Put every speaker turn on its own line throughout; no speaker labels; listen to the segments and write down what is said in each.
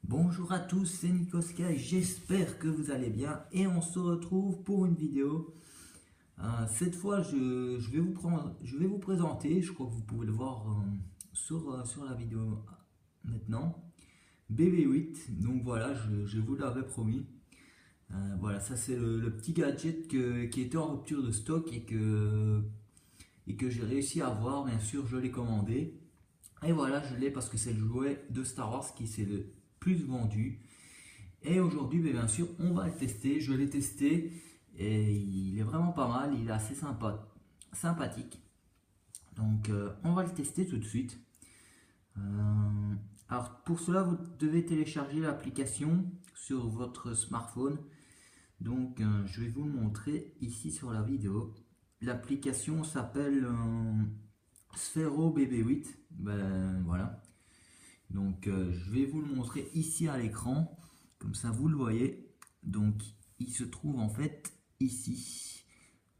Bonjour à tous, c'est Nikoska, j'espère que vous allez bien et on se retrouve pour une vidéo. Cette fois, je vais vous présenter, je crois que vous pouvez le voir sur la vidéo maintenant, BB8. Donc voilà, je vous l'avais promis. Voilà, ça c'est le petit gadget qui était en rupture de stock et que j'ai réussi à avoir. Bien sûr, je l'ai commandé. Et voilà, je l'ai parce que c'est le jouet de Star Wars qui s'est le plus vendu. Et aujourd'hui, bien sûr, on va le tester. Je l'ai testé et il est vraiment pas mal. Il est assez sympathique. Donc, on va le tester tout de suite. Alors, pour cela, vous devez télécharger l'application sur votre smartphone. Donc, je vais vous le montrer ici sur la vidéo. L'application s'appelle Sphero BB8. Ben voilà. Donc, je vais vous le montrer ici à l'écran. Comme ça, vous le voyez. Donc, il se trouve en fait ici.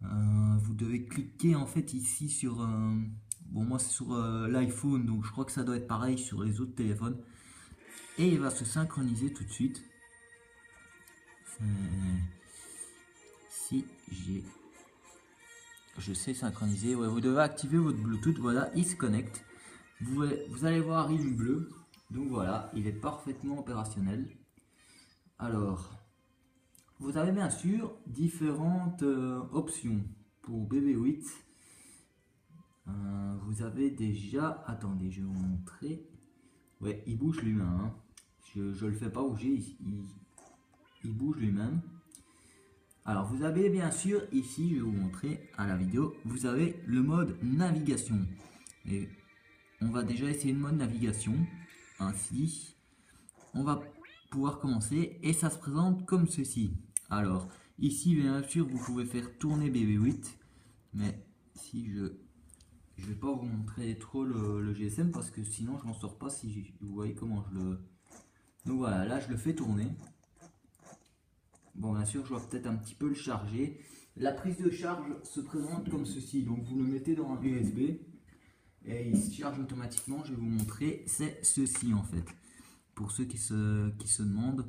Vous devez cliquer en fait ici sur... bon, moi c'est sur l'iPhone, donc je crois que ça doit être pareil sur les autres téléphones. Et il va se synchroniser tout de suite. Si je sais synchroniser, ouais, vous devez activer votre Bluetooth. Voilà, il se connecte. Vous allez voir, il est bleu. Donc voilà, il est parfaitement opérationnel. Alors, vous avez bien sûr différentes options pour BB8. Vous avez déjà... Attendez, je vais vous montrer. Ouais, il bouge lui-même. Hein. Je ne le fais pas bouger, il bouge lui-même. Alors, vous avez bien sûr, ici, je vais vous montrer à la vidéo, vous avez le mode navigation. Et on va déjà essayer le mode navigation. Ainsi, on va pouvoir commencer et ça se présente comme ceci. Alors, ici, bien sûr, vous pouvez faire tourner BB8. Mais si je vais pas vous montrer trop le GSM parce que sinon je m'en sors pas si vous voyez comment je le... Donc voilà, là je le fais tourner. Bon, bien sûr, je dois peut-être un petit peu le charger. La prise de charge se présente comme ceci. Donc vous le mettez dans un USB et il se charge automatiquement. Je vais vous montrer, c'est ceci en fait. Pour ceux qui se demandent,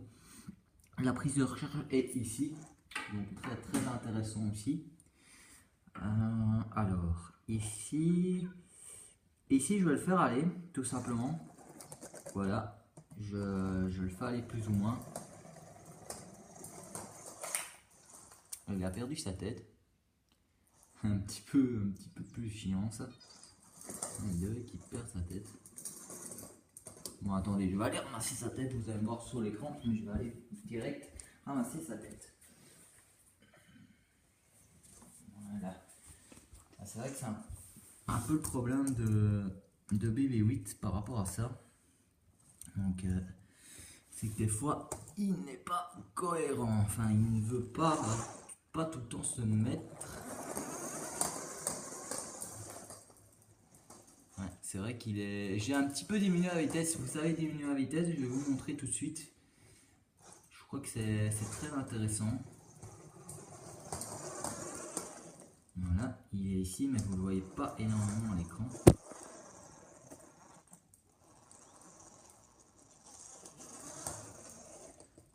la prise de recharge est ici. Donc très très intéressant aussi. Alors, ici, je vais le faire aller, tout simplement. Voilà, je le fais aller plus ou moins. Il a perdu sa tête. Un petit peu plus chiant ça. Il dirait qu'il perd sa tête. Bon, attendez, je vais aller ramasser sa tête. Vous allez me voir sur l'écran, mais je vais aller direct ramasser sa tête. Voilà. C'est vrai que c'est un peu le problème de BB8 par rapport à ça. Donc, c'est que des fois, il n'est pas cohérent. Enfin, il ne veut pas tout le temps se mettre. Ouais, c'est vrai qu'il est... J'ai un petit peu diminué la vitesse. Vous savez diminuer la vitesse, je vais vous montrer tout de suite. Je crois que c'est très intéressant. Voilà, il est ici, mais vous ne le voyez pas énormément à l'écran.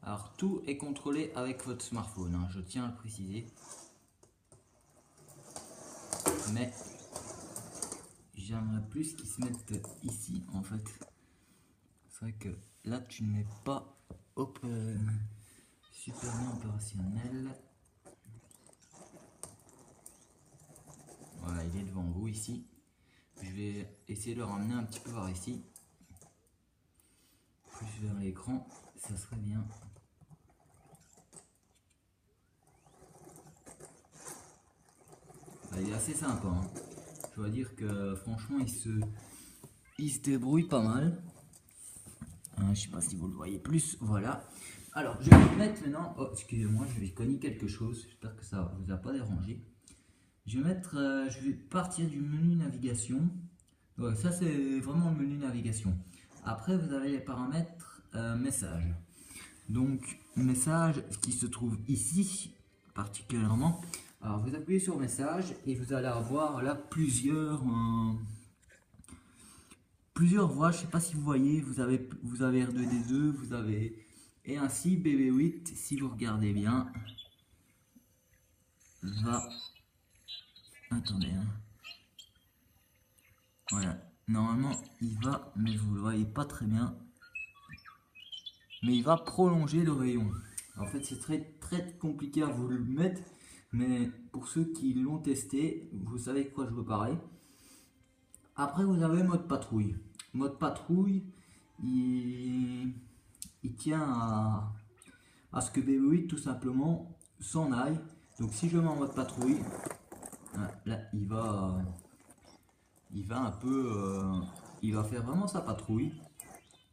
Alors, tout est contrôlé avec votre smartphone, hein, je tiens à le préciser. Mais j'aimerais plus qu'ils se mettent ici, en fait. C'est vrai que là, tu ne mets pas super bien opérationnel. Voilà, il est devant vous ici. Je vais essayer de le ramener un petit peu vers ici. Plus vers l'écran, ça serait bien. Il est assez sympa. Hein. Je dois dire que franchement, il se débrouille pas mal. Je sais pas si vous le voyez plus. Voilà. Alors, je vais vous mettre maintenant. Oh, excusez-moi, je vais cogner quelque chose. J'espère que ça vous a pas dérangé. Je vais partir du menu navigation. Ouais, ça, c'est vraiment le menu navigation. Après, vous avez les paramètres message. Donc, message qui se trouve ici particulièrement. Alors, vous appuyez sur message et vous allez avoir là plusieurs plusieurs voies, je sais pas si vous voyez, vous avez R2D2, vous avez... Et ainsi BB8, si vous regardez bien, va... Attendez, hein. Voilà, normalement il va, mais vous le voyez pas très bien, mais il va prolonger le rayon. En fait c'est très compliqué à vous le mettre, mais pour ceux qui l'ont testé, vous savez de quoi je veux parler. Après vous avez mode patrouille. Mode patrouille, il tient à ce que BB8 tout simplement s'en aille. Donc si je mets en mode patrouille, là il va un peu, il va faire vraiment sa patrouille.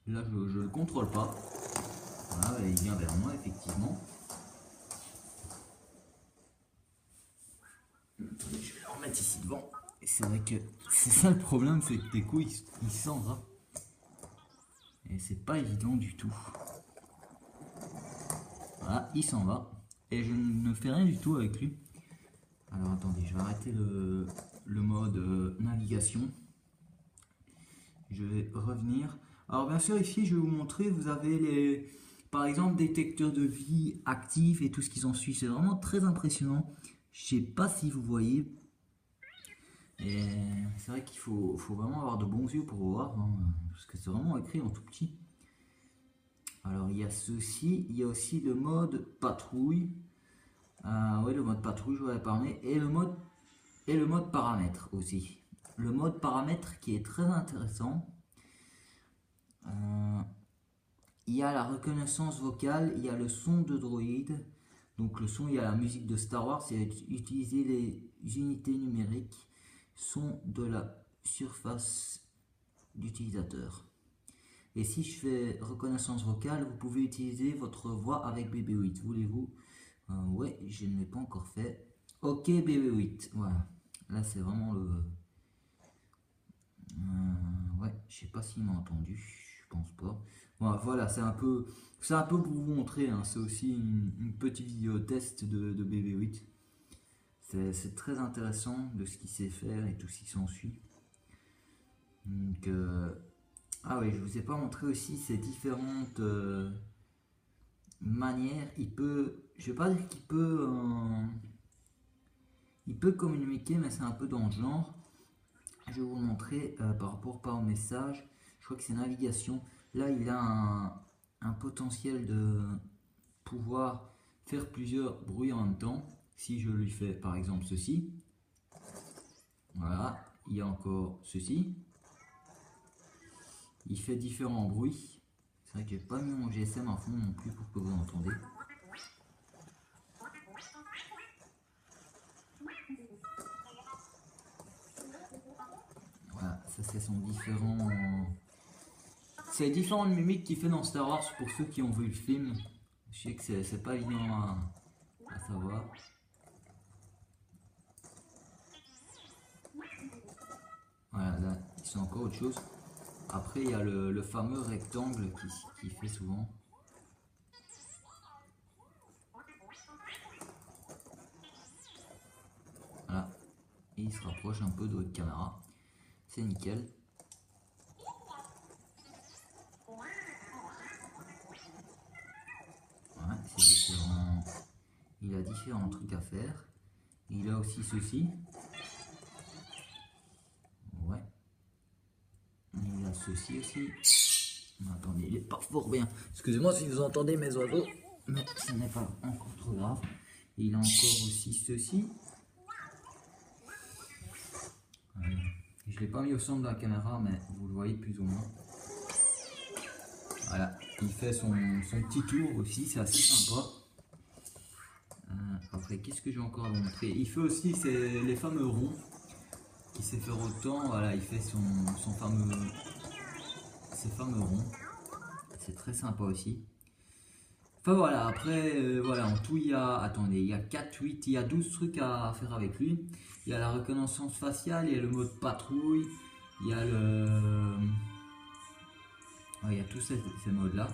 Là je ne le contrôle pas. Voilà, il vient vers moi effectivement. Attendez, je vais le remettre ici devant. Et c'est vrai que c'est ça le problème, c'est que tes coups ils s'en va. Et c'est pas évident du tout. Voilà, il s'en va. Et je ne fais rien du tout avec lui. Alors attendez, je vais arrêter le mode navigation. Je vais revenir. Alors bien sûr ici je vais vous montrer, vous avez les, par exemple, détecteurs de vie actifs et tout ce qui s'en suit. C'est vraiment très impressionnant. Je sais pas si vous voyez. Et c'est vrai qu'il faut vraiment avoir de bons yeux pour voir, hein, parce que c'est vraiment écrit en tout petit. Alors il y a ceci, il y a aussi le mode patrouille. Oui, le mode patrouille, je vous avais parlé, et le mode paramètres aussi. Le mode paramètres qui est très intéressant. Il y a la reconnaissance vocale, il y a le son de droïde. Donc le son, il y a la musique de Star Wars, c'est utiliser les unités numériques, son de la surface d'utilisateur. Et si je fais reconnaissance vocale, vous pouvez utiliser votre voix avec BB8. Voulez-vous? Ouais, je ne l'ai pas encore fait. Ok BB8, voilà. Là c'est vraiment le... ouais, je sais pas s'il m'a entendu, je pense pas. Voilà, c'est un peu pour vous montrer, hein. C'est aussi une petite vidéo test de BB8. C'est très intéressant de ce qu'il sait faire et tout ce qui s'ensuit. Donc, ah oui, je vous ai pas montré aussi ces différentes manières. Je vais pas dire il peut communiquer, mais c'est un peu dans le genre. Je vais vous le montrer par rapport au message. Je crois que c'est navigation. Là, il a un potentiel de pouvoir faire plusieurs bruits en même temps. Si je lui fais par exemple ceci, voilà, il y a encore ceci. Il fait différents bruits. C'est vrai que j'ai pas mis mon GSM à fond non plus pour que vous entendez. Voilà, ça c'est son différent. C'est les différentes mimiques qu'il fait dans Star Wars pour ceux qui ont vu le film. Je sais que c'est pas évident à savoir. Voilà, là, c'est encore autre chose. Après, il y a le fameux rectangle qui fait souvent. Voilà. Et il se rapproche un peu de votre caméra. C'est nickel. Voilà, c'est différent. Il a différents trucs à faire. Il a aussi ceci. Ouais. Il a ceci aussi. Attendez, il est pas fort bien. Excusez-moi si vous entendez mes oiseaux, mais ce n'est pas encore trop grave. Il a encore aussi ceci. Je ne l'ai pas mis au centre de la caméra, mais vous le voyez plus ou moins. Voilà, il fait son petit tour aussi, c'est assez sympa. Après, qu'est-ce que j'ai encore à vous montrer? Il fait aussi les fameux ronds qui sait faire autant. Voilà, il fait ses fameux ronds. C'est très sympa aussi. Enfin voilà, après, voilà, en tout, il y a, attendez, il y a 4, 8, il y a 12 trucs à faire avec lui. Il y a la reconnaissance faciale, il y a le mode patrouille, il y a il y a tous ces modes-là.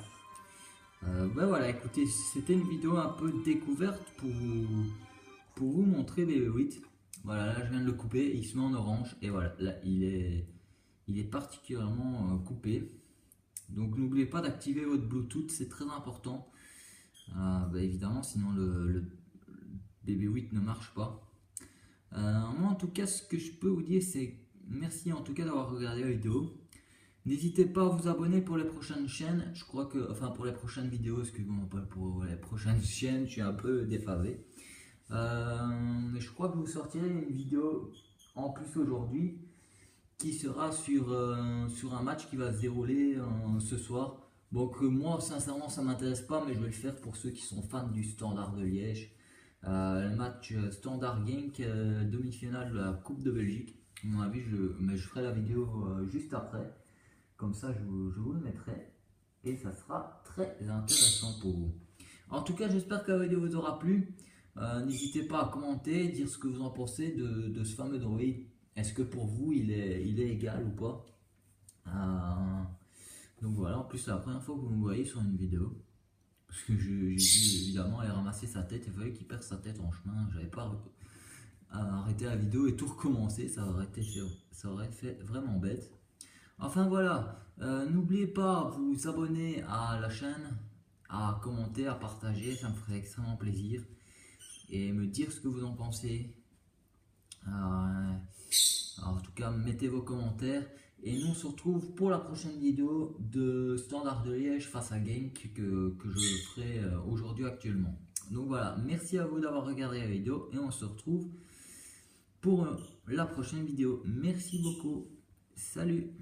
Ben voilà, écoutez, c'était une vidéo un peu découverte pour vous montrer BB8. Voilà, là je viens de le couper, il se met en orange, et voilà, là il il est particulièrement coupé. Donc n'oubliez pas d'activer votre Bluetooth, c'est très important. Évidemment, sinon le BB8 ne marche pas. Moi en tout cas, ce que je peux vous dire, c'est merci en tout cas d'avoir regardé la vidéo. N'hésitez pas à vous abonner pour les prochaines chaînes. Je crois que, enfin pour les prochaines vidéos, excusez-moi, pas pour les prochaines chaînes, je suis un peu défavé. Mais je crois que vous sortirez une vidéo en plus aujourd'hui qui sera sur un match qui va se dérouler ce soir. Donc moi sincèrement ça m'intéresse pas, mais je vais le faire pour ceux qui sont fans du Standard de Liège. Le match Standard Genk, demi-finale de la Coupe de Belgique. À mon avis, mais je ferai la vidéo juste après. Comme ça, je vous le mettrai. Et ça sera très intéressant pour vous. En tout cas, j'espère que la vidéo vous aura plu. N'hésitez pas à commenter, dire ce que vous en pensez de ce fameux droïde. Est-ce que pour vous, il est égal ou pas? Donc voilà, en plus, c'est la première fois que vous me voyez sur une vidéo. Parce que j'ai dû évidemment aller ramasser sa tête. Il fallait qu'il perde sa tête en chemin. J'avais pas arrêté la vidéo et tout recommencer. Ça aurait fait vraiment bête. Enfin voilà, n'oubliez pas de vous abonner à la chaîne, à commenter, à partager, ça me ferait extrêmement plaisir. Et me dire ce que vous en pensez. En tout cas, mettez vos commentaires. Et nous on se retrouve pour la prochaine vidéo de Standard de Liège face à Genk que je ferai aujourd'hui actuellement. Donc voilà, merci à vous d'avoir regardé la vidéo et on se retrouve pour la prochaine vidéo. Merci beaucoup. Salut!